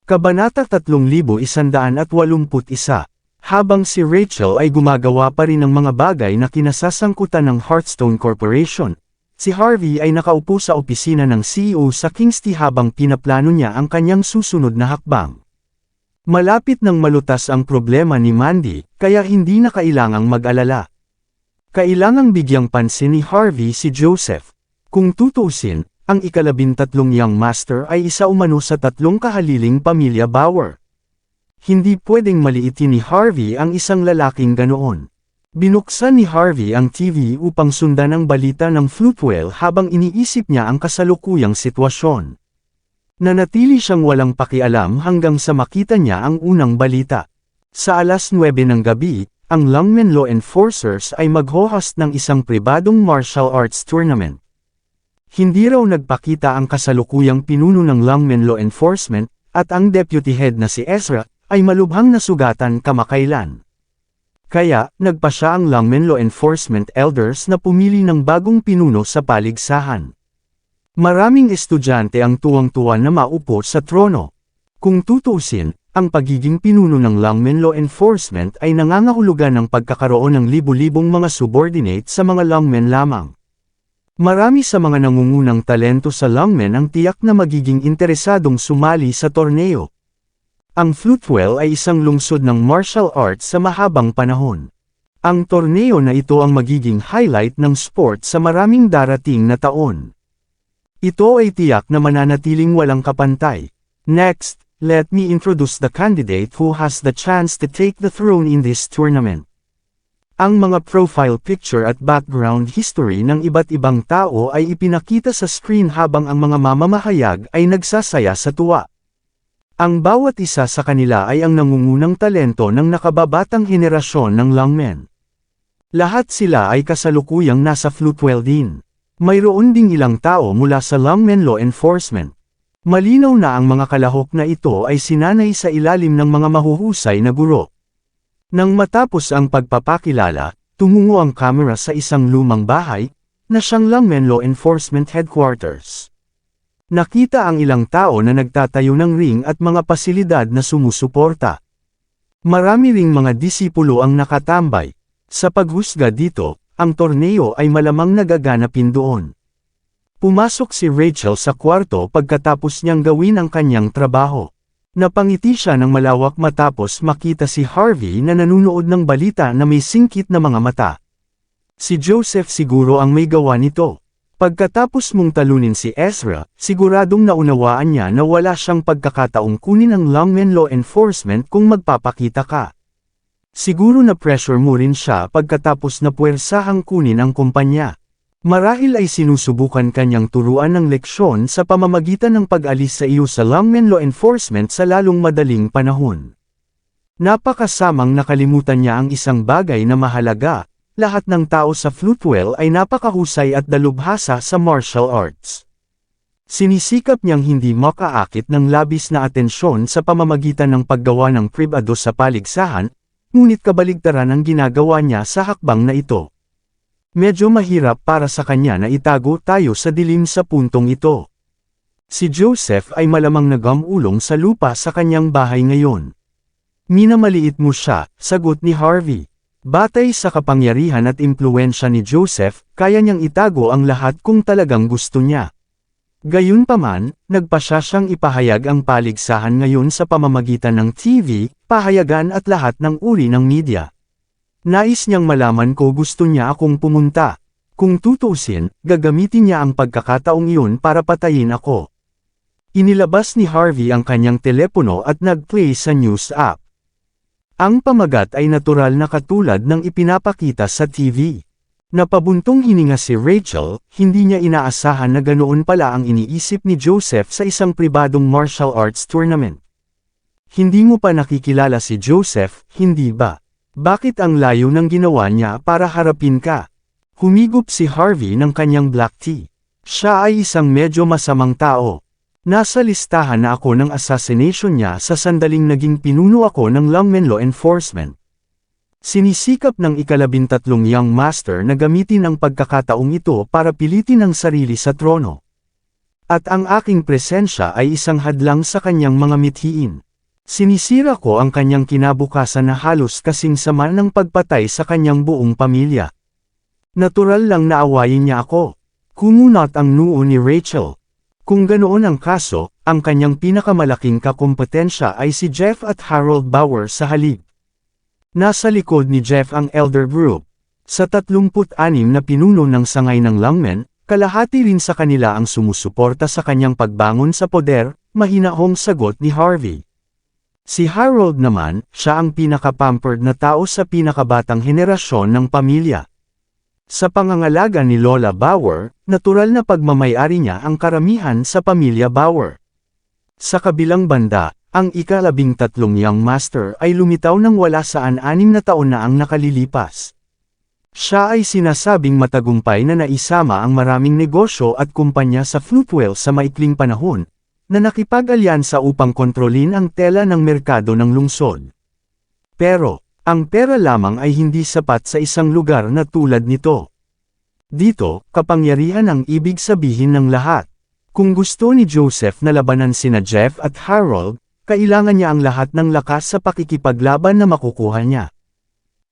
Kabanata 3181. Habang si Rachel ay gumagawa pa rin ng mga bagay na kinasasangkutan ng Hearthstone Corporation, si Harvey ay nakaupo sa opisina ng CEO sa King's T habang pinaplano niya ang kanyang susunod na hakbang. Malapit nang malutas ang problema ni Mandy, kaya hindi na kailangang mag-alala. Kailangang bigyang pansin ni Harvey si Joseph. Kung tutuusin, ang ika-13 Young Master ay isa umano sa 3 kahaliling pamilya Bauer. Hindi pwedeng maliitin ni Harvey ang isang lalaking ganoon. Binuksan ni Harvey ang TV upang sundan ang balita ng Floatwell habang iniisip niya ang kasalukuyang sitwasyon. Nanatili siyang walang pakialam hanggang sa makita niya ang unang balita. Sa alas 9 ng gabi, ang Longmen Law Enforcers ay mag-host ng isang pribadong martial arts tournament. Hindi raw nagpakita ang kasalukuyang pinuno ng Longmen Law Enforcement, at ang deputy head na si Ezra, ay malubhang nasugatan kamakailan. Kaya, nagpa siya ang Longmen Law Enforcement elders na pumili ng bagong pinuno sa paligsahan. Maraming estudyante ang tuwang-tuwa na maupo sa trono. Kung tutuusin, ang pagiging pinuno ng Longmen Law Enforcement ay nangangahulugan ng pagkakaroon ng libu-libong mga subordinate sa mga Longmen lamang. Marami sa mga nangungunang talento sa Longmen ang tiyak na magiging interesadong sumali sa torneo. Ang Floatwell ay isang lungsod ng martial arts sa mahabang panahon. Ang torneo na ito ang magiging highlight ng sport sa maraming darating na taon. Ito ay tiyak na mananatiling walang kapantay. Next, let me introduce the candidate who has the chance to take the throne in this tournament. Ang mga profile picture at background history ng iba't ibang tao ay ipinakita sa screen habang ang mga mamamahayag ay nagsasaya sa tuwa. Ang bawat isa sa kanila ay ang nangungunang talento ng nakababatang henerasyon ng Longmen. Lahat sila ay kasalukuyang nasa Floatwell din. Mayroon ding ilang tao mula sa Longmen Law Enforcement. Malinaw na ang mga kalahok na ito ay sinanay sa ilalim ng mga mahuhusay na guro. Nang matapos ang pagpapakilala, tumungo ang kamera sa isang lumang bahay, na siyang Longmen Law Enforcement Headquarters. Nakita ang ilang tao na nagtatayo ng ring at mga pasilidad na sumusuporta. Marami ring mga disipulo ang nakatambay. Sa paghusga dito, ang torneo ay malamang nagaganapin doon. Pumasok si Rachel sa kwarto pagkatapos niyang gawin ang kanyang trabaho. Napangiti siya ng malawak matapos makita si Harvey na nanunood ng balita na may singkit na mga mata. Si Joseph siguro ang may gawa nito. Pagkatapos mong talunin si Ezra, siguradong naunawaan niya na wala siyang pagkakataong kunin ang Longmen Law Enforcement kung magpapakita ka. Siguro na pressure mo rin siya pagkatapos na puwersahang kunin ang kumpanya. Marahil ay sinusubukan kanyang turuan ng leksyon sa pamamagitan ng pag-alis sa iyo sa Longmen Law Enforcement sa lalong madaling panahon. Napakasamang nakalimutan niya ang isang bagay na mahalaga, lahat ng tao sa Floatwell ay napakahusay at dalubhasa sa martial arts. Sinisikap niyang hindi makaakit ng labis na atensyon sa pamamagitan ng paggawa ng pribado sa paligsahan, ngunit kabaligtaran ang ginagawa niya sa hakbang na ito. Medyo mahirap para sa kanya na itago tayo sa dilim sa puntong ito. Si Joseph ay malamang nagamulong sa lupa sa kanyang bahay ngayon. Minamaliit mo siya, sagot ni Harvey. Batay sa kapangyarihan at impluwensya ni Joseph, kaya niyang itago ang lahat kung talagang gusto niya. Gayunpaman, nagpasya siyang ipahayag ang paligsahan ngayon sa pamamagitan ng TV, pahayagan at lahat ng uri ng media. Nais niyang malaman ko gusto niya akong pumunta. Kung tutuusin, gagamitin niya ang pagkakataong iyon para patayin ako. Inilabas ni Harvey ang kanyang telepono at nag-play sa news app. Ang pamagat ay natural na katulad ng ipinapakita sa TV. Napabuntong hininga si Rachel, hindi niya inaasahan na ganoon pala ang iniisip ni Joseph sa isang pribadong martial arts tournament. Hindi mo pa nakikilala si Joseph, hindi ba? Bakit ang layo ng ginawa niya para harapin ka? Humigop si Harvey ng kanyang black tea. Siya ay isang medyo masamang tao. Nasa listahan na ako ng assassination niya sa sandaling naging pinuno ako ng Longmen Law Enforcement. Sinisikap ng ika-13 Young Master na gamitin ang pagkakataong ito para pilitin ang sarili sa trono. At ang aking presensya ay isang hadlang sa kanyang mga mithiin. Sinisira ko ang kanyang kinabukasan na halos kasing sama ng pagpatay sa kanyang buong pamilya. Natural lang na awayin niya ako. Kumunot ang noo ni Rachel. Kung ganoon ang kaso, ang kanyang pinakamalaking kakumpetensya ay si Jeff at Harold Bauer sa halip. Nasa likod ni Jeff ang Elder Group. Sa 36 na pinuno ng sangay ng Lungmen, kalahati rin sa kanila ang sumusuporta sa kanyang pagbangon sa poder, mahinahong sagot ni Harvey. Si Harold naman, siya ang pinaka-pampered na tao sa pinakabatang henerasyon ng pamilya. Sa pangangalaga ni Lola Bauer, natural na pagmamayari niya ang karamihan sa pamilya Bauer. Sa kabilang banda, ang ika-13 young master ay lumitaw nang wala saan 6 na taon na ang nakalilipas. Siya ay sinasabing matagumpay na naisama ang maraming negosyo at kumpanya sa Floatwell sa maikling panahon, na nakipag-alyansa upang kontrolin ang tela ng merkado ng lungsod. Pero, ang pera lamang ay hindi sapat sa isang lugar na tulad nito. Dito, kapangyarihan ang ibig sabihin ng lahat. Kung gusto ni Joseph na labanan sina Jeff at Harold, kailangan niya ang lahat ng lakas sa pakikipaglaban na makukuha niya.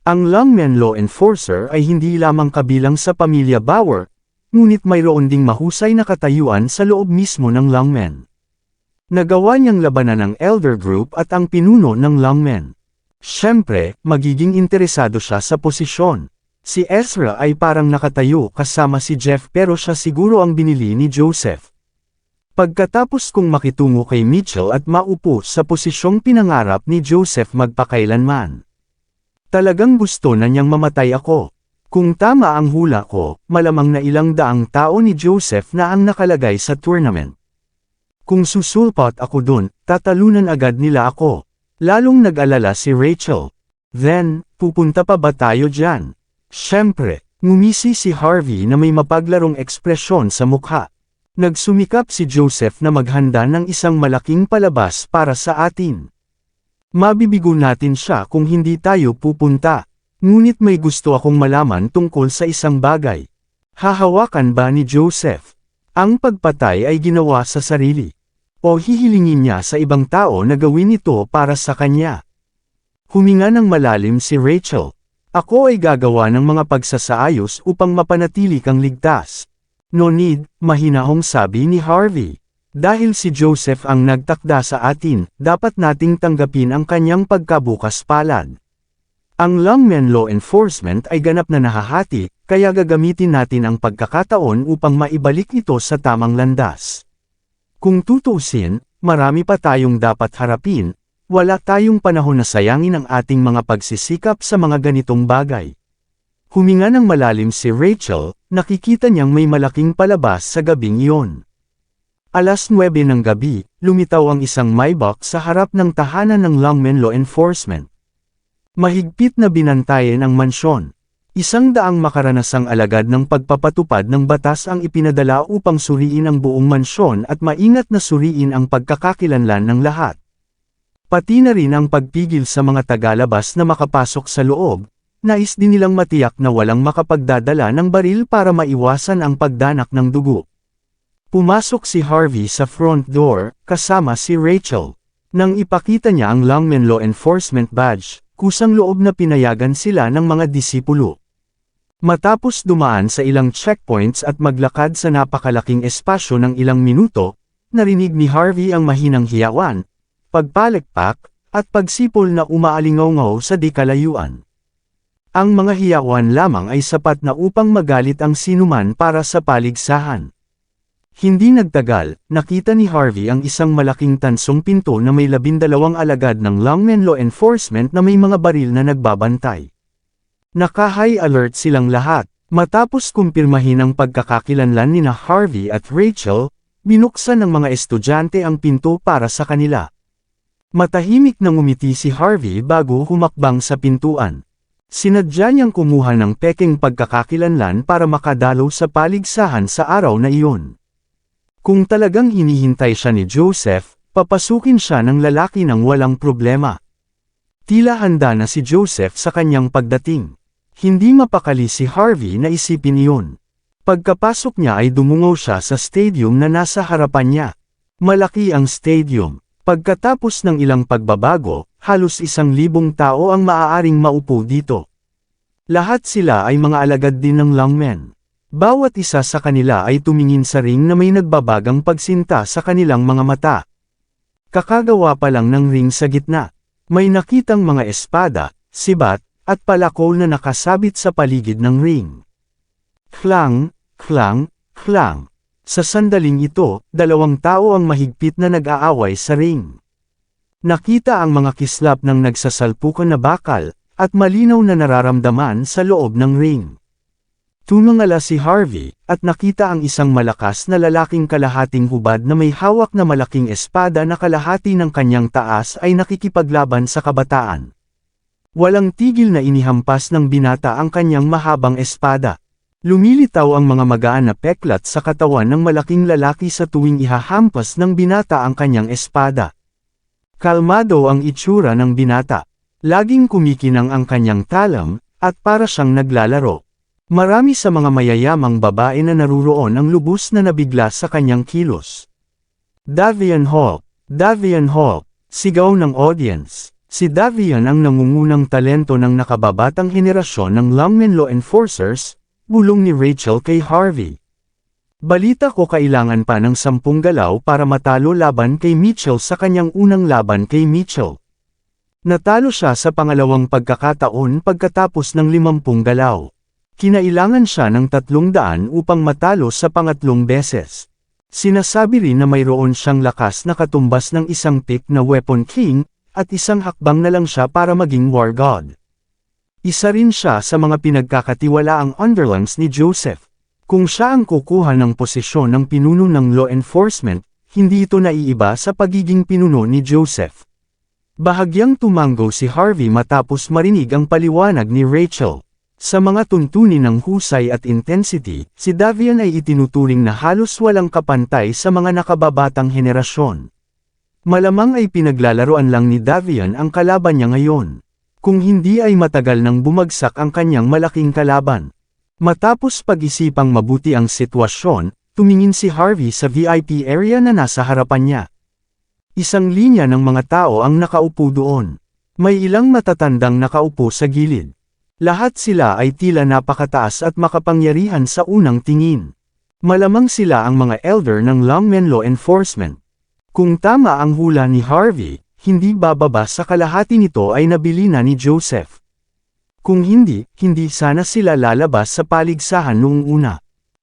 Ang Lungmen Law Enforcer ay hindi lamang kabilang sa pamilya Bauer, ngunit mayroon ding mahusay na katayuan sa loob mismo ng Lungmen. Nagawa niyang labanan ang Elder Group at ang pinuno ng Lungmen. Siyempre, magiging interesado siya sa posisyon. Si Ezra ay parang nakatayo kasama si Jeff pero siya siguro ang binili ni Joseph. Pagkatapos kong makitungo kay Mitchell at maupo sa posisyong pinangarap ni Joseph magpakailanman. Talagang gusto na niyang mamatay ako. Kung tama ang hula ko, malamang na ilang daang tao ni Joseph na ang nakalagay sa tournament. Kung susulpot ako dun, tatalunan agad nila ako. Lalong nag-alala si Rachel. Then, pupunta pa ba tayo dyan? Siyempre, ngumisi si Harvey na may mapaglarong ekspresyon sa mukha. Nagsumikap si Joseph na maghanda ng isang malaking palabas para sa atin. Mabibigo natin siya kung hindi tayo pupunta. Ngunit may gusto akong malaman tungkol sa isang bagay. Hahawakan ba ni Joseph ang pagpatay ay ginawa sa sarili? O hihilingin niya sa ibang tao na gawin ito para sa kanya? Huminga ng malalim si Rachel. Ako ay gagawa ng mga pagsasaayos upang mapanatili kang ligtas. No need, mahinahong sabi ni Harvey. Dahil si Joseph ang nagtakda sa atin, dapat nating tanggapin ang kanyang pagkabukas palad. Ang Lungmen Law Enforcement ay ganap na nahahati, kaya gagamitin natin ang pagkakataon upang maibalik ito sa tamang landas. Kung tutuusin, marami pa tayong dapat harapin, wala tayong panahon na sayangin ang ating mga pagsisikap sa mga ganitong bagay. Huminga ng malalim si Rachel, nakikita niyang may malaking palabas sa gabing iyon. 9:00 ng gabi, lumitaw ang isang Maybach sa harap ng tahanan ng Lungmen Law Enforcement. Mahigpit na binantayan ang mansyon. 100 makaranasang alagad ng pagpapatupad ng batas ang ipinadala upang suriin ang buong mansyon at maingat na suriin ang pagkakakilanlan ng lahat. Pati na rin ang pagpigil sa mga tagalabas na makapasok sa loob, nais din nilang matiyak na walang makapagdadala ng baril para maiwasan ang pagdanak ng dugo. Pumasok si Harvey sa front door, kasama si Rachel. Nang ipakita niya ang Lungmen Law Enforcement badge, kusang loob na pinayagan sila ng mga disipulo. Matapos dumaan sa ilang checkpoints at maglakad sa napakalaking espasyo ng ilang minuto, narinig ni Harvey ang mahinang hiyawan, pagpalekpak, at pagsipol na umaalingaw-ngaw sa di kalayuan. Ang mga hiyawan lamang ay sapat na upang magalit ang sinuman para sa paligsahan. Hindi nagtagal, nakita ni Harvey ang isang malaking tansong pinto na may 12 alagad ng Lungmen Law Enforcement na may mga baril na nagbabantay. Naka-high alert silang lahat. Matapos kumpirmahin ang pagkakakilanlan nina Harvey at Rachel, binuksan ng mga estudyante ang pinto para sa kanila. Matahimik na ngumiti si Harvey bago humakbang sa pintuan. Sinadya niyang kumuha ng peking pagkakakilanlan para makadalo sa paligsahan sa araw na iyon. Kung talagang hinihintay siya ni Joseph, papasukin siya ng lalaki ng walang problema. Tila handa na si Joseph sa kanyang pagdating. Hindi mapakali si Harvey na isipin iyon. Pagkapasok niya ay dumungaw siya sa stadium na nasa harapan niya. Malaki ang stadium. Pagkatapos ng ilang pagbabago, halos 1,000 tao ang maaaring maupo dito. Lahat sila ay mga alagad din ng Lungmen. Bawat isa sa kanila ay tumingin sa ring na may nagbabagang pagsinta sa kanilang mga mata. Kakagawa pa lang ng ring sa gitna. May nakitang mga espada, sibat, at palakol na nakasabit sa paligid ng ring. Klang, klang, klang. Sa sandaling ito, 2 tao ang mahigpit na nag-aaway sa ring. Nakita ang mga kislap ng nagsasalpukan na bakal, at malinaw na nararamdaman sa loob ng ring. Tumangala si Harvey, at nakita ang isang malakas na lalaking kalahating hubad na may hawak na malaking espada na kalahati ng kanyang taas ay nakikipaglaban sa kabataan. Walang tigil na inihampas ng binata ang kanyang mahabang espada. Lumilitaw ang mga magaan na peklat sa katawan ng malaking lalaki sa tuwing ihahampas ng binata ang kanyang espada. Kalmado ang itsura ng binata. Laging kumikinang ang kanyang talam, at para siyang naglalaro. Marami sa mga mayayamang babae na naruroon ang lubos na nabigla sa kanyang kilos. Davian Hall! Davian Hall! Sigaw ng audience. Si Davian ang nangungunang talento ng nakababatang henerasyon ng Lungmen Law Enforcers, bulong ni Rachel kay Harvey. Balita ko kailangan pa ng 10 galaw para matalo laban kay Mitchell sa kanyang unang laban kay Mitchell. Natalo siya sa pangalawang pagkakataon pagkatapos ng 50 galaw. Kinailangan siya ng 300 upang matalo sa pangatlong beses. Sinasabi rin na mayroon siyang lakas na katumbas ng isang pick na Weapon King, at isang hakbang na lang siya para maging War God. Isa rin siya sa mga pinagkakatiwalaang underlings ni Joseph. Kung siya ang kukuha ng posisyon ng pinuno ng law enforcement, hindi ito naiiba sa pagiging pinuno ni Joseph. Bahagyang tumanggo si Harvey matapos marinig ang paliwanag ni Rachel. Sa mga tuntunin ng husay at intensity, si Davian ay itinuturing na halos walang kapantay sa mga nakababatang henerasyon. Malamang ay pinaglalaroan lang ni Davian ang kalaban niya ngayon. Kung hindi ay matagal nang bumagsak ang kanyang malaking kalaban. Matapos pag-isipang mabuti ang sitwasyon, tumingin si Harvey sa VIP area na nasa harapan niya. Isang linya ng mga tao ang nakaupo doon. May ilang matatandang nakaupo sa gilid. Lahat sila ay tila napakataas at makapangyarihan sa unang tingin. Malamang sila ang mga elder ng Lungmen Law Enforcement. Kung tama ang hula ni Harvey, hindi bababa sa kalahati nito ay nabili na ni Joseph. Kung hindi sana sila lalabas sa paligsahan noong una.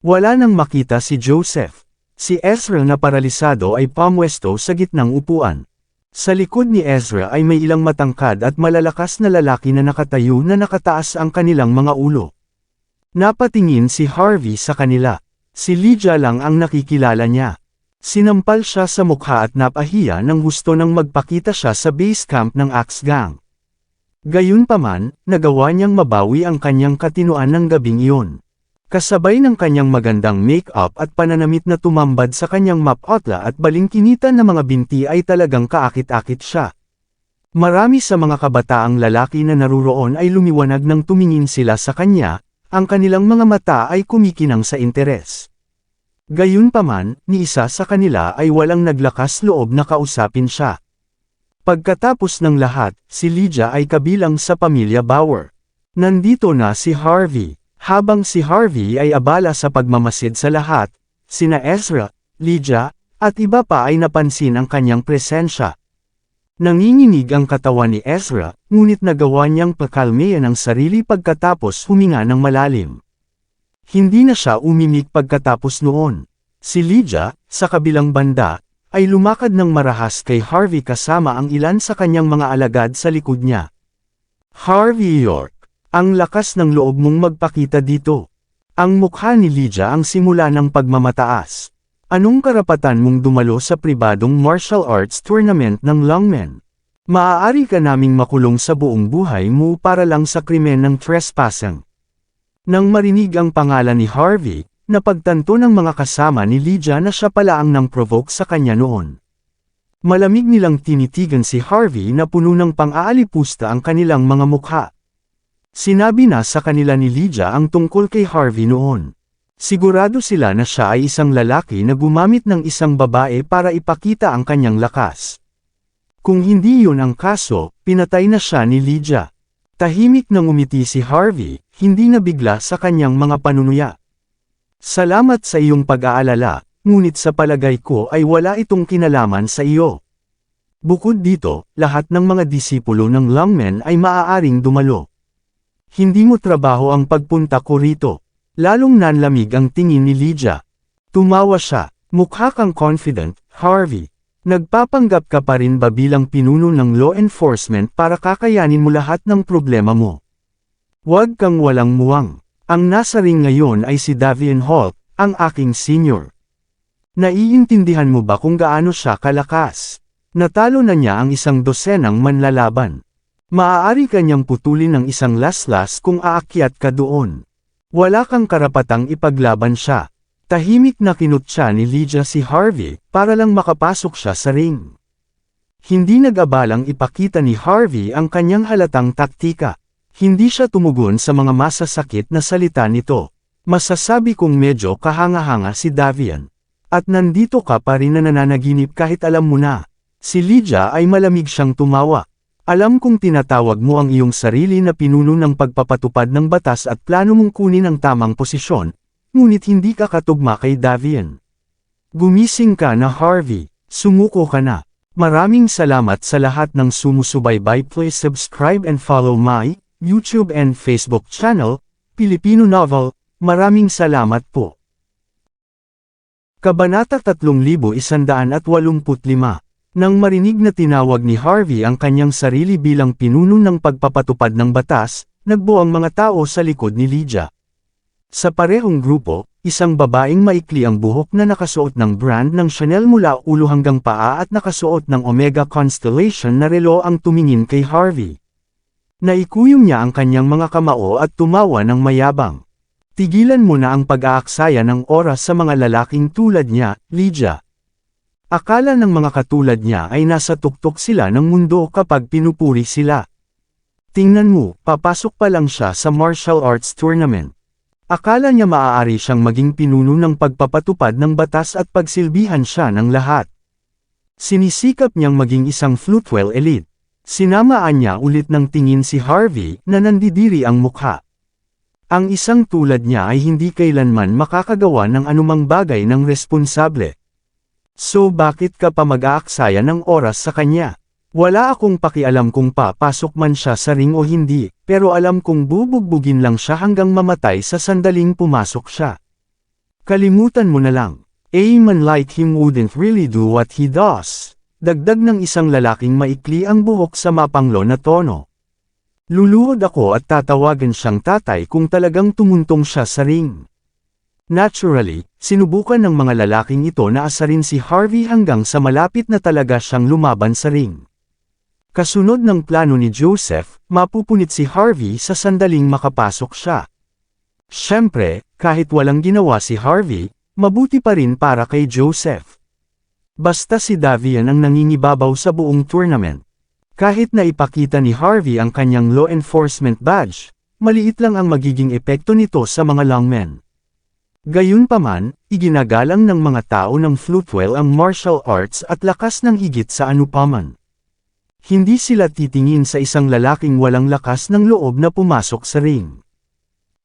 Wala nang makita si Joseph. Si Ezra na paralisado ay pamwesto sa gitnang upuan. Sa likod ni Ezra ay may ilang matangkad at malalakas na lalaki na nakatayo na nakataas ang kanilang mga ulo. Napatingin si Harvey sa kanila. Si Lydia lang ang nakikilala niya. Sinampal siya sa mukha at napahiya nang gusto nang magpakita siya sa base camp ng Axe Gang. Gayunpaman, nagawa niyang mabawi ang kanyang katinuan ng gabing iyon. Kasabay ng kanyang magandang make-up at pananamit na tumambad sa kanyang mapotla at balingkinitan na mga binti ay talagang kaakit-akit siya. Marami sa mga kabataang lalaki na naruroon ay lumiwanag nang tumingin sila sa kanya, ang kanilang mga mata ay kumikinang sa interes. Gayunpaman, ni isa sa kanila ay walang naglakas loob na kausapin siya. Pagkatapos ng lahat, si Lydia ay kabilang sa pamilya Bauer. Nandito na si Harvey. Habang si Harvey ay abala sa pagmamasid sa lahat, sina Ezra, Lydia, at iba pa ay napansin ang kanyang presensya. Nanginginig ang katawan ni Ezra, ngunit nagawa niyang pakalmeyan ang sarili pagkatapos huminga ng malalim. Hindi na siya umimik pagkatapos noon. Si Lydia, sa kabilang banda, ay lumakad ng marahas kay Harvey kasama ang ilan sa kanyang mga alagad sa likod niya. Harvey York, ang lakas ng loob mong magpakita dito. Ang mukha ni Lydia ang simula ng pagmamataas. Anong karapatan mong dumalo sa pribadong martial arts tournament ng Lungmen? Maaari ka naming makulong sa buong buhay mo para lang sa krimen ng trespassing. Nang marinig ang pangalan ni Harvey, napagtanto ng mga kasama ni Lydia na siya pala ang nang-provoke sa kanya noon. Malamig nilang tinitigan si Harvey na puno ng pang-aalipusta ang kanilang mga mukha. Sinabi na sa kanila ni Lydia ang tungkol kay Harvey noon. Sigurado sila na siya ay isang lalaki na gumamit ng isang babae para ipakita ang kanyang lakas. Kung hindi yun ang kaso, pinatay na siya ni Lydia. Tahimik na ngumiti si Harvey, hindi nabigla sa kanyang mga panunuya. Salamat sa iyong pag-aalala, ngunit sa palagay ko ay wala itong kinalaman sa iyo. Bukod dito, lahat ng mga disipulo ng Longmen ay maaaring dumalo. Hindi mo trabaho ang pagpunta ko rito. Lalong nanlamig ang tingin ni Lydia. Tumawa siya, mukha kang confident, Harvey. Nagpapanggap ka pa rin ba bilang pinuno ng law enforcement para kakayanin mo lahat ng problema mo? Huwag kang walang muwang. Ang nasa ring ngayon ay si Davian Holt, ang aking senior. Naiintindihan mo ba kung gaano siya kalakas? Natalo na niya ang isang dosenang manlalaban. Maaari kanyang putulin ng isang laslas kung aakyat ka doon. Wala kang karapatang ipaglaban siya. Tahimik na kinutya ni Lydia si Harvey, para lang makapasok siya sa ring. Hindi nag-abalang ipakita ni Harvey ang kanyang halatang taktika. Hindi siya tumugon sa mga masasakit na salita nito. Masasabi kong medyo kahanga-hanga si Davian. At nandito ka pa rin na nananaginip kahit alam mo na. Si Lydia ay malamig siyang tumawa. Alam kong tinatawag mo ang iyong sarili na pinuno ng pagpapatupad ng batas at plano mong kunin ang tamang posisyon, ngunit hindi ka katugma kay Davian. Gumising ka na Harvey, sumuko ka na. Maraming salamat sa lahat ng sumusubaybay. Please subscribe and follow my YouTube and Facebook channel, Pilipino Novel. Maraming salamat po. Kabanata 3185. Nang marinig na tinawag ni Harvey ang kanyang sarili bilang pinuno ng pagpapatupad ng batas, nagbuo ang mga tao sa likod ni Lydia. Sa parehong grupo, isang babaeng maikli ang buhok na nakasuot ng brand ng Chanel mula ulo hanggang paa at nakasuot ng Omega Constellation na relo ang tumingin kay Harvey. Naikuyom niya ang kanyang mga kamao at tumawa ng mayabang. Tigilan mo na ang pag-aaksaya ng oras sa mga lalaking tulad niya, Lydia. Akala ng mga katulad niya ay nasa tuktok sila ng mundo kapag pinupuri sila. Tingnan mo, papasok pa lang siya sa martial arts tournament. Akala niya maaari siyang maging pinuno ng pagpapatupad ng batas at pagsilbihan siya ng lahat. Sinisikap niyang maging isang Floatwell elite. Sinamaan niya ulit ng tingin si Harvey na nandidiri ang mukha. Ang isang tulad niya ay hindi kailanman makakagawa ng anumang bagay ng responsable. So bakit ka pa mag-aaksaya ng oras sa kanya? Wala akong pakialam kung papasok man siya sa ring o hindi, pero alam kong bubugbugin lang siya hanggang mamatay sa sandaling pumasok siya. Kalimutan mo na lang. A man like him wouldn't really do what he does. Dagdag ng isang lalaking maikli ang buhok sa mapanglo na tono. Luluhod ako at tatawagan siyang tatay kung talagang tumuntong siya sa ring. Naturally, sinubukan ng mga lalaking ito na asarin si Harvey hanggang sa malapit na talaga siyang lumaban sa ring. Kasunod ng plano ni Joseph, mapupunit si Harvey sa sandaling makapasok siya. Siyempre, kahit walang ginawa si Harvey, mabuti pa rin para kay Joseph. Basta si Davian ang nangingibabaw sa buong tournament. Kahit na ipakita ni Harvey ang kanyang law enforcement badge, maliit lang ang magiging epekto nito sa mga longmen. Gayunpaman, iginagalang ng mga tao ng Floatwell ang martial arts at lakas ng higit sa anupaman. Hindi sila titingin sa isang lalaking walang lakas ng loob na pumasok sa ring.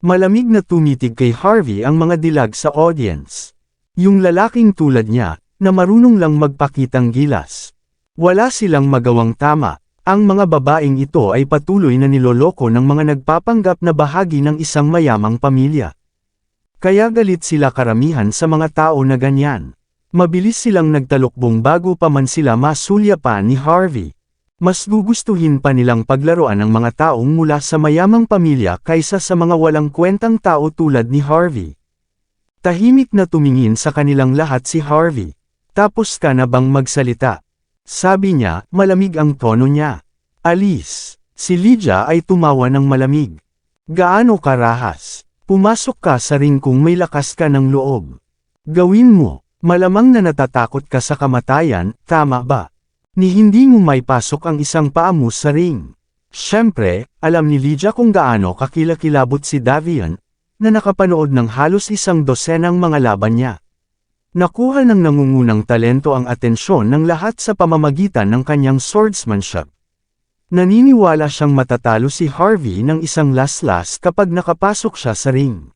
Malamig na tumitig kay Harvey ang mga dilag sa audience. Yung lalaking tulad niya, na marunong lang magpakitang gilas. Wala silang magawang tama. Ang mga babaeng ito ay patuloy na niloloko ng mga nagpapanggap na bahagi ng isang mayamang pamilya. Kaya galit sila karamihan sa mga tao na ganyan. Mabilis silang nagtalukbong bago pa man sila masulyapan ni Harvey. Mas gugustuhin pa nilang paglaruan ng mga taong mula sa mayamang pamilya kaysa sa mga walang kwentang tao tulad ni Harvey. Tahimik na tumingin sa kanilang lahat si Harvey. Tapos ka na bang magsalita? Sabi niya, malamig ang tono niya. Alis. Si Lydia ay tumawa ng malamig. Gaano karahas? Pumasok ka sa ring kung may lakas ka ng loob. Gawin mo, malamang na natatakot ka sa kamatayan, tama ba? Ni hindi mo may pasok ang isang paa mo sa ring. Siyempre, alam ni Lydia kung gaano kakilakilabot si Davian, na nakapanood ng halos 100 mga laban niya. Nakuha ng nangungunang talento ang atensyon ng lahat sa pamamagitan ng kanyang swordsmanship. Naniniwala siyang matatalo si Harvey ng isang laslas kapag nakapasok siya sa ring.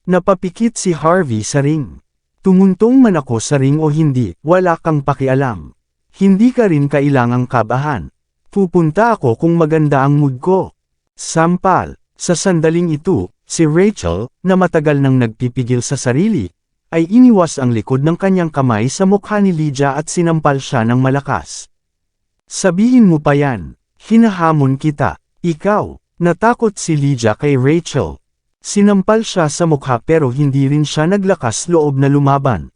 Napapikit si Harvey sa ring. Tumuntong man ako sa ring o hindi, wala kang pakialam. Hindi ka rin kailangang kabahan. Pupunta ako kung maganda ang mood ko. Sampal, sa sandaling ito, si Rachel, na matagal nang nagpipigil sa sarili, ay iniwas ang likod ng kanyang kamay sa mukha ni Lydia at sinampal siya ng malakas. Sabihin mo pa yan, hinahamon kita, ikaw, natakot si Lydia kay Rachel. Sinampal siya sa mukha pero hindi rin siya naglakas loob na lumaban.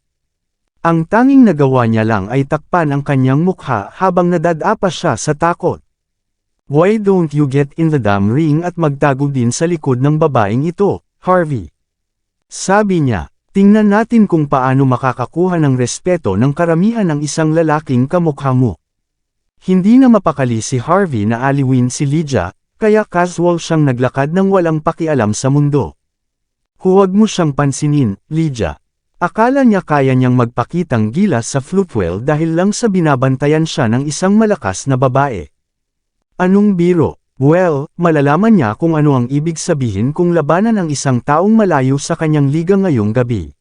Ang tanging nagawa niya lang ay takpan ang kanyang mukha habang nadadapa siya sa takot. Why don't you get in the damn ring at magtago din sa likod ng babaeng ito, Harvey? Sabi niya. Tingnan natin kung paano makakakuha ng respeto ng karamihan ng isang lalaking kamukha mo. Hindi na mapakali si Harvey na aliwin si Lydia, kaya casual siyang naglakad ng walang pakialam sa mundo. Huwag mo siyang pansinin, Lydia. Akala niya kaya niyang magpakitang gilas sa Floatwell dahil lang sa binabantayan siya ng isang malakas na babae. Anong biro? Well, malalaman niya kung ano ang ibig sabihin kung labanan ang isang taong malayo sa kanyang liga ngayong gabi.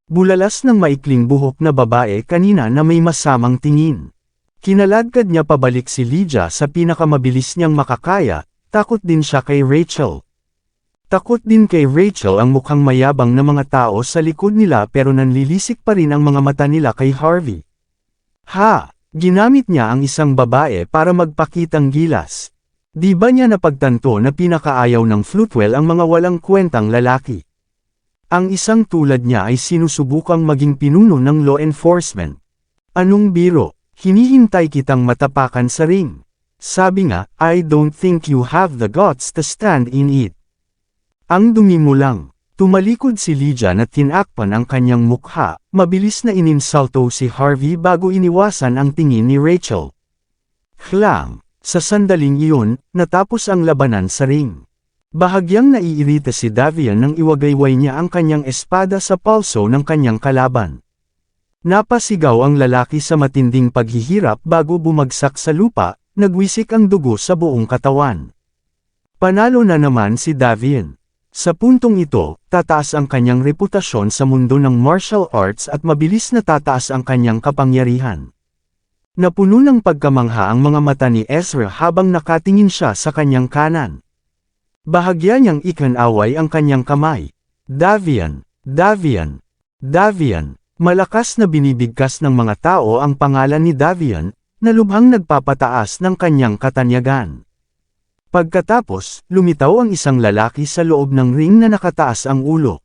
Bulalas ng maikling buhok na babae kanina na may masamang tingin. Kinaladkad niya pabalik si Lydia sa pinakamabilis niyang makakaya, takot din siya kay Rachel. Takot din kay Rachel ang mukhang mayabang na mga tao sa likod nila pero nanlilisik pa rin ang mga mata nila kay Harvey. Ginamit niya ang isang babae para magpakitang gilas. Di ba niya napagtanto na pinakaayaw ng Floatwell ang mga walang kwentang lalaki? Ang isang tulad niya ay sinusubukang maging pinuno ng law enforcement. Anong biro? Hinihintay kitang matapakan sa ring. Sabi nga, I don't think you have the guts to stand in it. Ang dumi mo lang. Tumalikod si Lydia na tinakpan ang kanyang mukha, mabilis na ininsulto si Harvey bago iniwasan ang tingin ni Rachel. Klang! Sa sandaling iyon, natapos ang labanan sa ring. Bahagyang naiirita si Davian nang iwagayway niya ang kanyang espada sa palso ng kanyang kalaban. Napasigaw ang lalaki sa matinding paghihirap bago bumagsak sa lupa, nagwisik ang dugo sa buong katawan. Panalo na naman si Davian. Sa puntong ito, tataas ang kanyang reputasyon sa mundo ng martial arts at mabilis na tataas ang kanyang kapangyarihan. Napuno ng pagkamangha ang mga mata ni Ezra habang nakatingin siya sa kanyang kanan. Bahagya niyang ikinaway ang kanyang kamay. Davian, Davian, Davian. Malakas na binibigkas ng mga tao ang pangalan ni Davian, na lubhang nagpapataas ng kanyang katanyagan. Pagkatapos, lumitaw ang isang lalaki sa loob ng ring na nakataas ang ulo.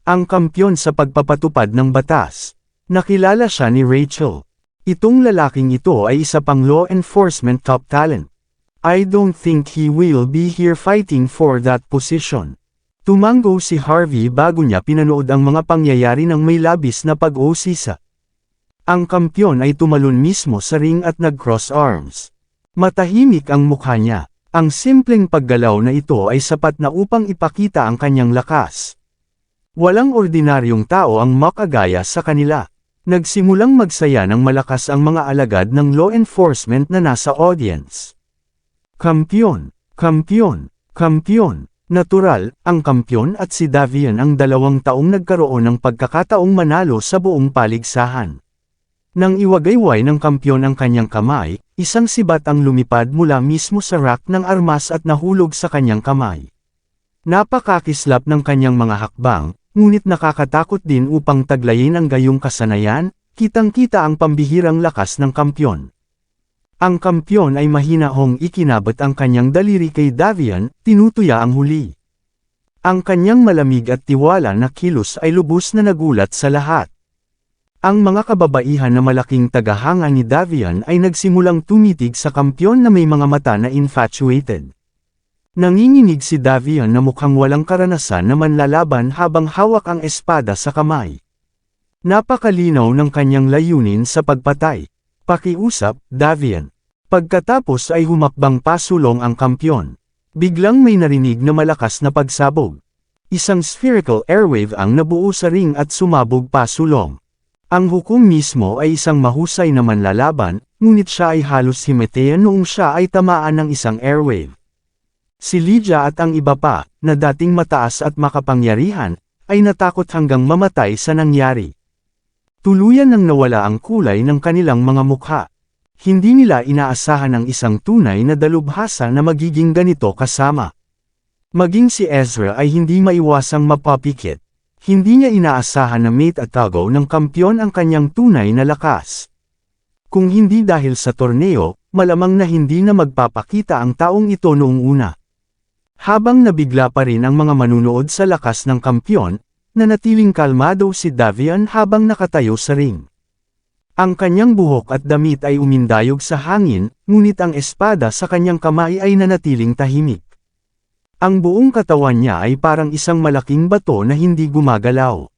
Ang kampyon sa pagpapatupad ng batas. Nakilala siya ni Rachel. Itong lalaking ito ay isa pang law enforcement top talent. I don't think he will be here fighting for that position. Tumango si Harvey bago niya pinanood ang mga pangyayari ng may labis na pag-uusisa. Ang kampyon ay tumalon mismo sa ring at nag-cross arms. Matahimik ang mukha niya. Ang simpleng paggalaw na ito ay sapat na upang ipakita ang kanyang lakas. Walang ordinaryong tao ang makagaya sa kanila. Nagsimulang magsaya ng malakas ang mga alagad ng law enforcement na nasa audience. Kampyon, kampyon, kampyon. Natural, ang kampyon at si Davian ang 2 taong nagkaroon ng pagkakataong manalo sa buong paligsahan. Nang iwagayway ng kampyon ang kanyang kamay, isang sibat ang lumipad mula mismo sa rack ng armas at nahulog sa kanyang kamay. Napakakislap ng kanyang mga hakbang, ngunit nakakatakot din upang taglayin ang gayong kasanayan, kitang-kita ang pambihirang lakas ng kampyon. Ang kampyon ay mahinahong ikinabot ang kanyang daliri kay Davian, tinutuya ang huli. Ang kanyang malamig at tiwala na kilos ay lubos na nagulat sa lahat. Ang mga kababaihan na malaking tagahanga ni Davian ay nagsimulang tumitig sa kampyon na may mga mata na infatuated. Nanginginig si Davian na mukhang walang karanasan na manlalaban habang hawak ang espada sa kamay. Napakalinaw ng kanyang layunin sa pagpatay. Pakiusap, Davian. Pagkatapos ay humakbang pasulong ang kampyon. Biglang may narinig na malakas na pagsabog. Isang spherical airwave ang nabuo sa ring at sumabog pasulong. Ang hukom mismo ay isang mahusay na manlalaban, ngunit siya ay halos himetean noong siya ay tamaan ng isang airwave. Si Lydia at ang iba pa, na dating mataas at makapangyarihan, ay natakot hanggang mamatay sa nangyari. Tuluyan nang nawala ang kulay ng kanilang mga mukha. Hindi nila inaasahan ang isang tunay na dalubhasa na magiging ganito kasama. Maging si Ezra ay hindi maiwasang mapapikit. Hindi niya inaasahan na mate at tagaw ng kampyon ang kanyang tunay na lakas. Kung hindi dahil sa torneo, malamang na hindi na magpapakita ang taong ito noong una. Habang nabigla pa rin ang mga manunood sa lakas ng kampyon, nanatiling kalmado si Davian habang nakatayo sa ring. Ang kanyang buhok at damit ay umindayog sa hangin, ngunit ang espada sa kanyang kamay ay nanatiling tahimik. Ang buong katawan niya ay parang isang malaking bato na hindi gumagalaw.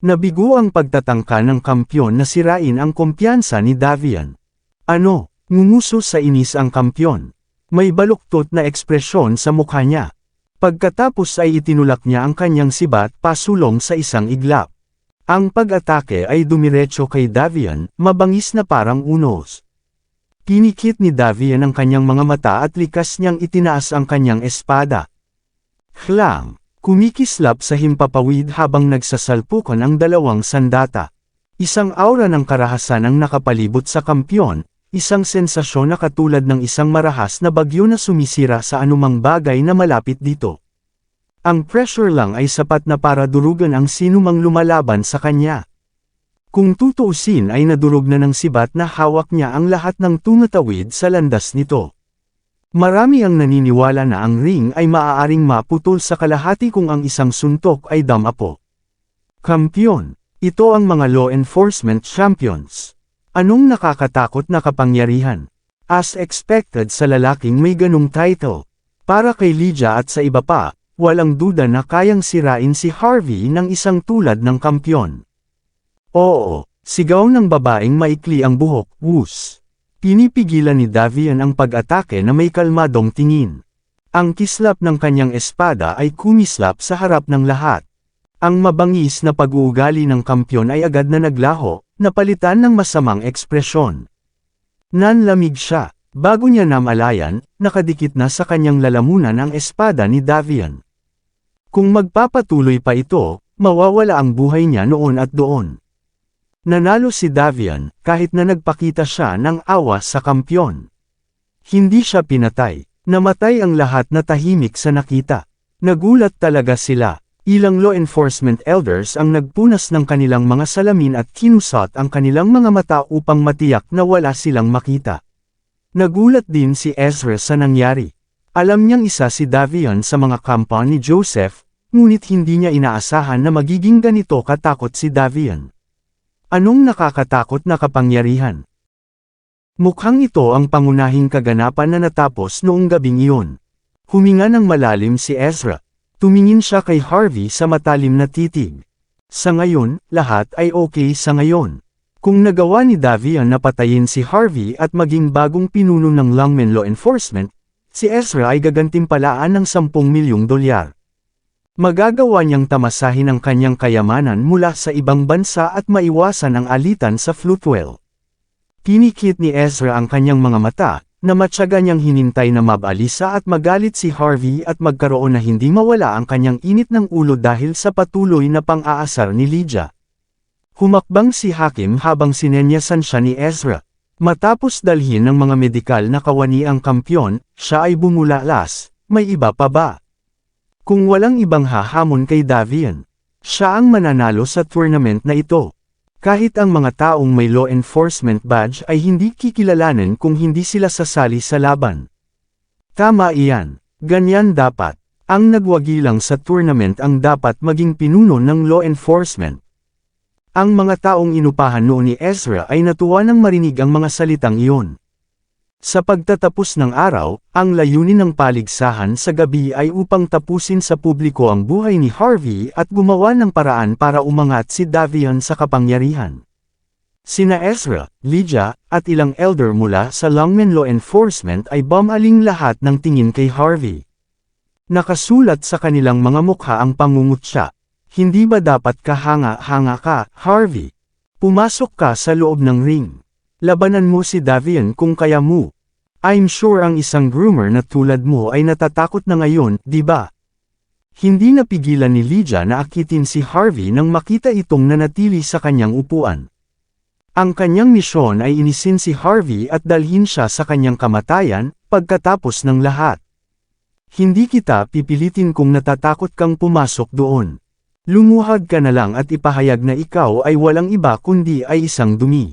Nabigo ang pagtatangka ng kampyon na sirain ang kumpiyansa ni Davian. Ano? Ngumuso sa inis ang kampyon. May baluktot na ekspresyon sa mukha niya. Pagkatapos ay itinulak niya ang kanyang sibat pasulong sa isang iglap. Ang pag-atake ay dumiretso kay Davian, mabangis na parang unos. Pinikit ni Davian ang kanyang mga mata at likas niyang itinaas ang kanyang espada. Hlang! Kumikislap sa himpapawid habang nagsasalpukan ang dalawang sandata. Isang aura ng karahasan ang nakapalibot sa kampyon, isang sensasyon na katulad ng isang marahas na bagyo na sumisira sa anumang bagay na malapit dito. Ang pressure lang ay sapat na para durugan ang sinumang lumalaban sa kanya. Kung tutuusin ay nadurog na ng sibat na hawak niya ang lahat ng tumatawid sa landas nito. Marami ang naniniwala na ang ring ay maaaring maputol sa kalahati kung ang isang suntok ay damapo. Kampyon. Ito ang mga law enforcement champions. Anong nakakatakot na kapangyarihan? As expected sa lalaking may ganung title. Para kay Lydia at sa iba pa, walang duda na kayang sirain si Harvey ng isang tulad ng kampyon. Oo, sigaw ng babaeng maikli ang buhok, whoosh. Pinipigilan ni Davian ang pag-atake na may kalmadong tingin. Ang kislap ng kanyang espada ay kumislap sa harap ng lahat. Ang mabangis na pag-uugali ng kampyon ay agad na naglaho, napalitan ng masamang ekspresyon. Nanlamig siya, bago niya namalayan, nakadikit na sa kanyang lalamunan ang espada ni Davian. Kung magpapatuloy pa ito, mawawala ang buhay niya noon at doon. Nanalo si Davian, kahit na nagpakita siya ng awa sa kampyon. Hindi siya pinatay, namatay ang lahat na tahimik sa nakita. Nagulat talaga sila. Ilang law enforcement elders ang nagpunas ng kanilang mga salamin at kinusot ang kanilang mga mata upang matiyak na wala silang makita. Nagulat din si Ezra sa nangyari. Alam niyang isa si Davian sa mga kampa ni Joseph, ngunit hindi niya inaasahan na magiging ganito katakot si Davian. Anong nakakatakot na kapangyarihan? Mukhang ito ang pangunahing kaganapan na natapos noong gabing iyon. Huminga ng malalim si Ezra. Tumingin siya kay Harvey sa matalim na titig. Sa ngayon, lahat ay okay sa ngayon. Kung nagawa ni Davian na patayin si Harvey at maging bagong pinuno ng Longmen Law Enforcement, si Ezra ay gagantimpalaan ng $10 milyong. Magagawa niyang tamasahin ang kanyang kayamanan mula sa ibang bansa at maiwasan ang alitan sa Floatwell. Pinikit ni Ezra ang kanyang mga mata, na matyaga niyang hinintay na mabalisa at magalit si Harvey at magkaroon na hindi mawala ang kanyang init ng ulo dahil sa patuloy na pang-aasar ni Lydia. Humakbang si Hakim habang sinenyasan siya ni Ezra. Matapos dalhin ng mga medikal na kawani ang kampyon, siya ay bumulalas, may iba pa ba? Kung walang ibang hahamon kay Davian, siya ang mananalo sa tournament na ito. Kahit ang mga taong may law enforcement badge ay hindi kikilalanin kung hindi sila sasali sa laban. Tama iyan, ganyan dapat. Ang nagwagi lang sa tournament ang dapat maging pinuno ng law enforcement. Ang mga taong inupahan noon ni Ezra ay natuwa nang marinig ang mga salitang iyon. Sa pagtatapos ng araw, ang layunin ng paligsahan sa gabi ay upang tapusin sa publiko ang buhay ni Harvey at gumawa ng paraan para umangat si Davian sa kapangyarihan. Sina Ezra, Lydia, at ilang elder mula sa Longmen Law Enforcement ay bumaling lahat ng tingin kay Harvey. Nakasulat sa kanilang mga mukha ang pangungutya. Hindi ba dapat kahanga-hanga ka, Harvey? Pumasok ka sa loob ng ring. Labanan mo si Davian kung kaya mo. I'm sure ang isang groomer na tulad mo ay natatakot na ngayon, di ba? Hindi napigilan ni Lydia na akitin si Harvey nang makita itong nanatili sa kanyang upuan. Ang kanyang misyon ay inisin si Harvey at dalhin siya sa kanyang kamatayan, pagkatapos ng lahat. Hindi kita pipilitin kung natatakot kang pumasok doon. Lumuhad ka na lang at ipahayag na ikaw ay walang iba kundi ay isang dumi.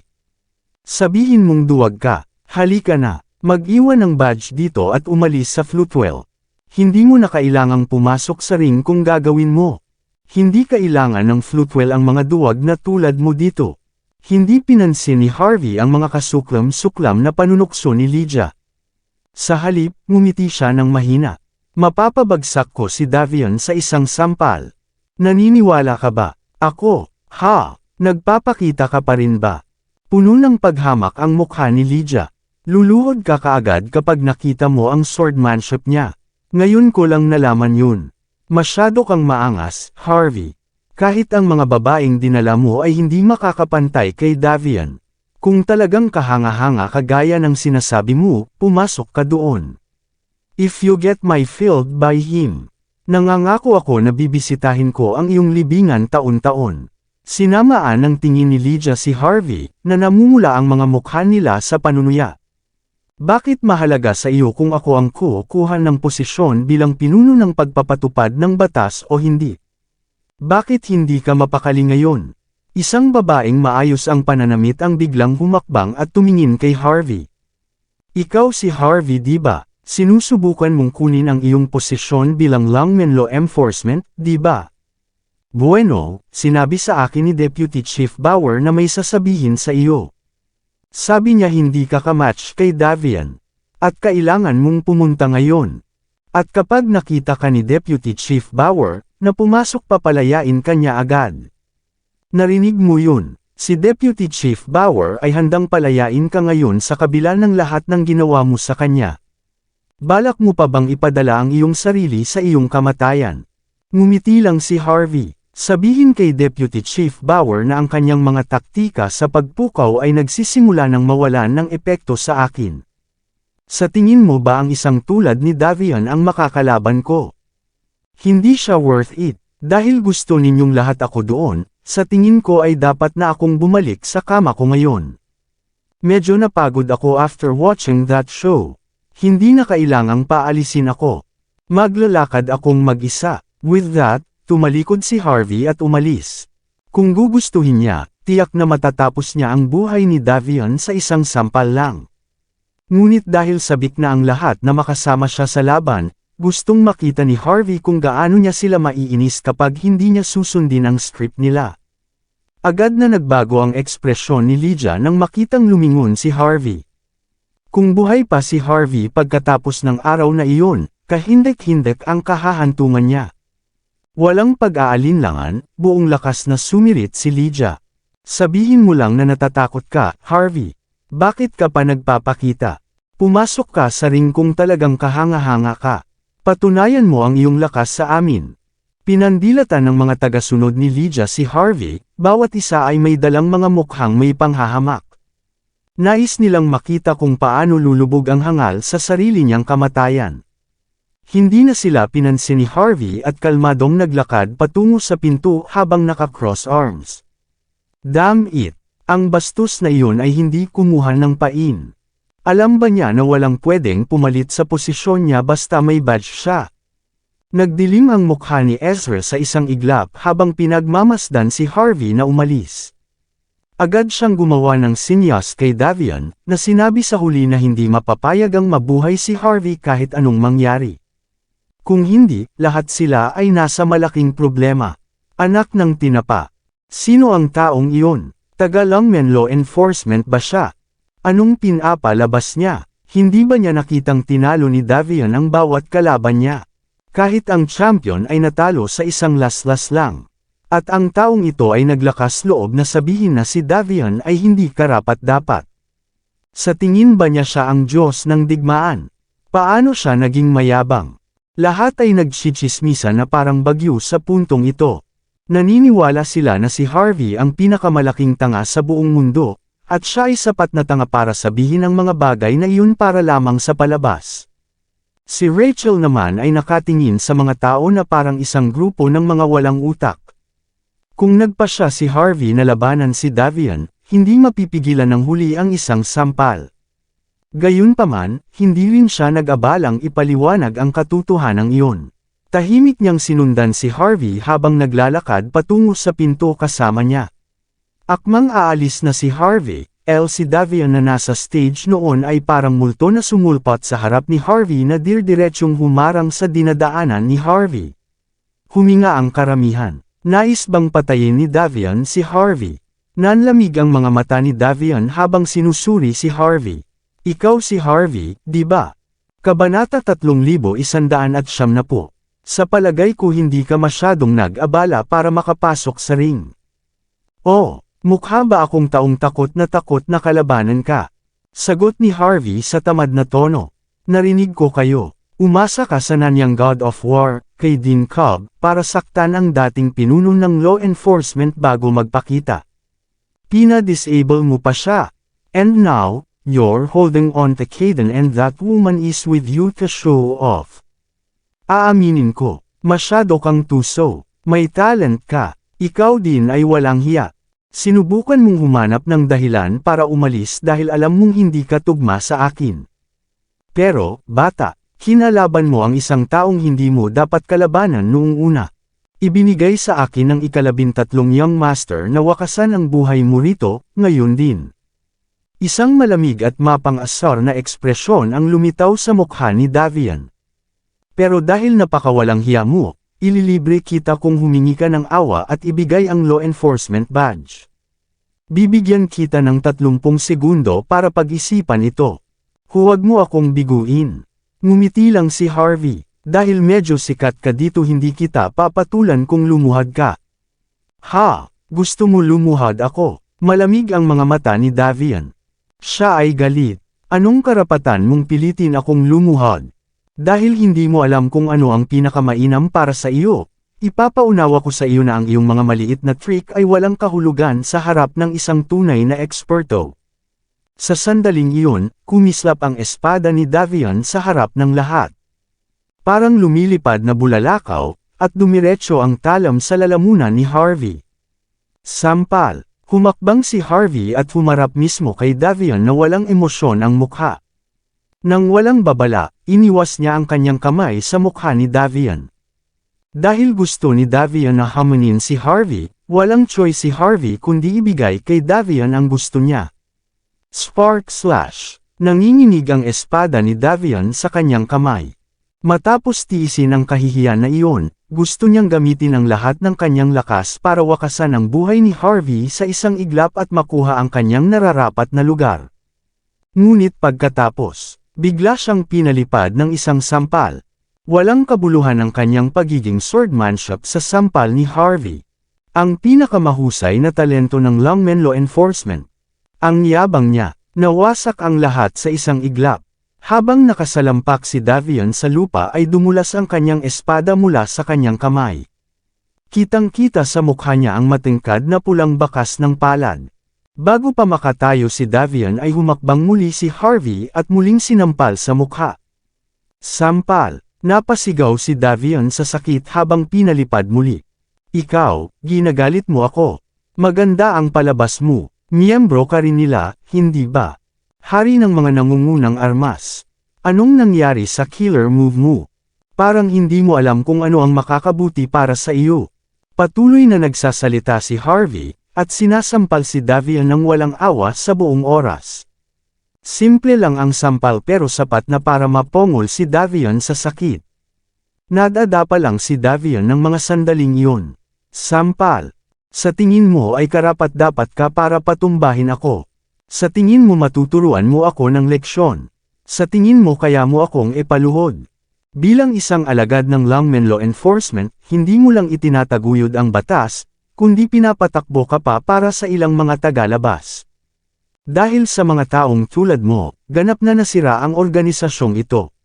Sabihin mong duwag ka, halika na. Mag-iwan ng badge dito at umalis sa Floatwell. Hindi mo na kailangang pumasok sa ring kung gagawin mo. Hindi kailangan ng Floatwell ang mga duwag na tulad mo dito. Hindi pinansin ni Harvey ang mga kasuklam-suklam na panunukso ni Lydia. Sa halip, ngumiti siya ng mahina. Mapapabagsak ko si Davian sa isang sampal. Naniniwala ka ba? Ako, ha? Nagpapakita ka pa rin ba? Puno ng paghamak ang mukha ni Lydia. Luluhod ka kaagad kapag nakita mo ang swordmanship niya. Ngayon ko lang nalaman yun. Masyado kang maangas, Harvey. Kahit ang mga babaeng dinala mo ay hindi makakapantay kay Davian. Kung talagang kahanga-hanga kagaya ng sinasabi mo, pumasok ka doon. If you get my filled by him. Nangangako ako na bibisitahin ko ang iyong libingan taon-taon. Sinamaan ng tingin ni Lydia si Harvey, na namumula ang mga mukha nila sa panunuya. Bakit mahalaga sa iyo kung ako ang kukuha ng posisyon bilang pinuno ng pagpapatupad ng batas o hindi? Bakit hindi ka mapakali ngayon? Isang babaeng maayos ang pananamit ang biglang humakbang at tumingin kay Harvey. Ikaw si Harvey, di ba? Sinusubukan mong kunin ang iyong posisyon bilang lawman law enforcement, di ba? Bueno, sinabi sa akin ni Deputy Chief Bauer na may sasabihin sa iyo. Sabi niya hindi ka kamatch kay Davian. At kailangan mong pumunta ngayon. At kapag nakita ka ni Deputy Chief Bauer, na pumasok papalayain ka niya agad. Narinig mo yun, si Deputy Chief Bauer ay handang palayain ka ngayon sa kabila ng lahat ng ginawa mo sa kanya. Balak mo pa bang ipadala ang iyong sarili sa iyong kamatayan? Ngumiti lang si Harvey. Sabihin kay Deputy Chief Bauer na ang kanyang mga taktika sa pagpukaw ay nagsisimula ng mawalan ng epekto sa akin. Sa tingin mo ba ang isang tulad ni Davian ang makakalaban ko? Hindi siya worth it. Dahil gusto ninyong lahat ako doon, sa tingin ko ay dapat na akong bumalik sa kama ko ngayon. Medyo napagod ako after watching that show. Hindi na kailangang paalisin ako. Maglalakad akong mag-isa. With that, tumalikod si Harvey at umalis. Kung gugustuhin niya, tiyak na matatapos niya ang buhay ni Davian sa isang sampal lang. Ngunit dahil sabik na ang lahat na makasama siya sa laban, gustong makita ni Harvey kung gaano niya sila maiinis kapag hindi niya susundin ang script nila. Agad na nagbago ang ekspresyon ni Lydia nang makitang lumingon si Harvey. Kung buhay pa si Harvey pagkatapos ng araw na iyon, kahindek-hindek ang kahahantungan niya. Walang pag-aalinlangan, buong lakas na sumirit si Lydia. Sabihin mo lang na natatakot ka, Harvey. Bakit ka pa nagpapakita? Pumasok ka sa ring kung talagang kahanga-hanga ka. Patunayan mo ang iyong lakas sa amin. Pinandilatan ng mga tagasunod ni Lydia si Harvey, bawat isa ay may dalang mga mukhang may panghahamak. Nais nilang makita kung paano lulubog ang hangal sa sarili niyang kamatayan. Hindi na sila pinansin ni Harvey at kalmadong naglakad patungo sa pinto habang naka-cross arms. Damn it! Ang bastos na iyon ay hindi kumuha ng pain. Alam ba niya na walang pwedeng pumalit sa posisyon niya basta may badge siya? Nagdilim ang mukha ni Ezra sa isang iglap habang pinagmamasdan si Harvey na umalis. Agad siyang gumawa ng sinyas kay Davian, na sinabi sa huli na hindi mapapayag ang mabuhay si Harvey kahit anong mangyari. Kung hindi, lahat sila ay nasa malaking problema. Anak ng tinapa. Sino ang taong iyon? Taga-lawman law enforcement ba siya? Anong pinapalabas niya? Hindi ba niya nakitang tinalo ni Davian ang bawat kalaban niya? Kahit ang champion ay natalo sa isang laslas lang. At ang taong ito ay naglakas loob na sabihin na si Davian ay hindi karapat-dapat. Sa tingin ba niya siya ang Diyos ng digmaan? Paano siya naging mayabang? Lahat ay nagchichismisa na parang bagyo sa puntong ito. Naniniwala sila na si Harvey ang pinakamalaking tanga sa buong mundo, at siya ay sapat na tanga para sabihin ang mga bagay na iyon para lamang sa palabas. Si Rachel naman ay nakatingin sa mga tao na parang isang grupo ng mga walang utak. Kung nagpa siya si Harvey na labanan si Davian, hindi mapipigilan ng huli ang isang sampal. Gayunpaman, hindi rin siya nag-abalang ipaliwanag ang katotohanan iyon. Tahimik niyang sinundan si Harvey habang naglalakad patungo sa pinto kasama niya. Akmang aalis na si Harvey, si Davian na nasa stage noon ay parang multo na sumulpot sa harap ni Harvey na dirdiretsyong humarang sa dinadaanan ni Harvey. Huminga ang karamihan. Nais bang patayin ni Davian si Harvey? Nanlamig ang mga mata ni Davian habang sinusuri si Harvey. Ikaw si Harvey, di ba? Kabanata 3190. Sa palagay ko hindi ka masyadong nag-abala para makapasok sa ring. Oh, mukha ba akong taong takot na kalabanan ka? Sagot ni Harvey sa tamad na tono. Narinig ko kayo. Umasa ka sa nanyang God of War, kay Dean Cobb, para saktan ang dating pinuno ng law enforcement bago magpakita. Pina-disable mo pa siya. And now, you're holding on to Kaden and that woman is with you to show off. Aaminin ko, masyado kang tuso. May talent ka. Ikaw din ay walang hiya. Sinubukan mong humanap ng dahilan para umalis dahil alam mong hindi ka tugma sa akin. Pero, bata, kinalaban mo ang isang taong hindi mo dapat kalabanan noong una. Ibinigay sa akin ng 13 young master na wakasan ang buhay mo rito, ngayon din. Isang malamig at mapang-asar na ekspresyon ang lumitaw sa mukha ni Davian. Pero dahil napakawalang hiya mo, ililibre kita kung humingi ka ng awa at ibigay ang law enforcement badge. Bibigyan kita ng 30 segundo para pag-isipan ito. Huwag mo akong biguin. Ngumiti lang si Harvey. Dahil medyo sikat ka dito hindi kita papatulan kung lumuhad ka. Ha, gusto mo lumuhad ako? Malamig ang mga mata ni Davian. Siya ay galit. Anong karapatan mong pilitin akong lumuhad? Dahil hindi mo alam kung ano ang pinakamainam para sa iyo, ipapaunawa ko sa iyo na ang iyong mga maliit na trick ay walang kahulugan sa harap ng isang tunay na eksperto. Sa sandaling iyon, kumislap ang espada ni Davian sa harap ng lahat. Parang lumilipad na bulalakaw, at dumiretso ang talam sa lalamunan ni Harvey. Sampal, humakbang si Harvey at humarap mismo kay Davian na walang emosyon ang mukha. Nang walang babala, iniwas niya ang kanyang kamay sa mukha ni Davian. Dahil gusto ni Davian na hamunin si Harvey, walang choice si Harvey kundi ibigay kay Davian ang gusto niya. Spark slash. Nanginginig ang espada ni Davian sa kanyang kamay. Matapos tiisin ang kahihiyan na iyon, gusto niyang gamitin ang lahat ng kanyang lakas para wakasan ang buhay ni Harvey sa isang iglap at makuha ang kanyang nararapat na lugar. Ngunit pagkatapos, bigla siyang pinalipad ng isang sampal. Walang kabuluhan ang kanyang pagiging swordmanship sa sampal ni Harvey. Ang pinakamahusay na talento ng Longmen Law Enforcement. Ang yabang niya, nawasak ang lahat sa isang iglap. Habang nakasalampak si Davian sa lupa ay dumulas ang kanyang espada mula sa kanyang kamay. Kitang-kita sa mukha niya ang matingkad na pulang bakas ng palad. Bago pa makatayo si Davian ay humakbang muli si Harvey at muling sinampal sa mukha. Sampal, napasigaw si Davian sa sakit habang pinalipad muli. Ikaw, ginagalit mo ako. Maganda ang palabas mo. Miyembro ka rin nila, hindi ba? Hari ng mga nangungunang armas. Anong nangyari sa killer move mo? Parang hindi mo alam kung ano ang makakabuti para sa iyo. Patuloy na nagsasalita si Harvey, at sinasampal si Davian ng walang awa sa buong oras. Simple lang ang sampal pero sapat na para mapongol si Davian sa sakit. Nadadapa lang si Davian ng mga sandaling iyon. Sampal. Sa tingin mo ay karapat-dapat ka para patumbahin ako. Sa tingin mo matuturuan mo ako ng leksyon. Sa tingin mo kaya mo akong ipaluhod. Bilang isang alagad ng Longmen Law Enforcement, hindi mo lang itinataguyod ang batas, kundi pinapatakbo ka pa para sa ilang mga tagalabas. Dahil sa mga taong tulad mo, ganap na nasira ang organisasyong ito.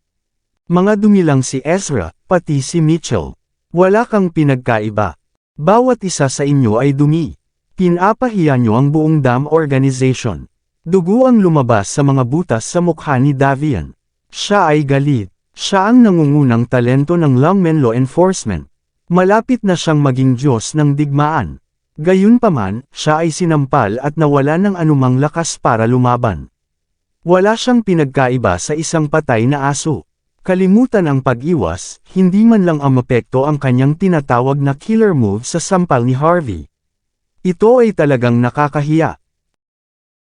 Mga dumilang si Ezra, pati si Mitchell. Wala kang pinagkaiba. Bawat isa sa inyo ay dumi. Pinapahiya niyo ang buong dam organization. Dugo ang lumabas sa mga butas sa mukha ni Davian. Siya ay galit. Siya ang nangungunang talento ng Lungmen Law Enforcement. Malapit na siyang maging Diyos ng digmaan. Gayunpaman, siya ay sinampal at nawala ng anumang lakas para lumaban. Wala siyang pinagkaiba sa isang patay na aso. Kalimutan ang pag-iwas, hindi man lang amapekto ang kanyang tinatawag na killer move sa sampal ni Harvey. Ito ay talagang nakakahiya.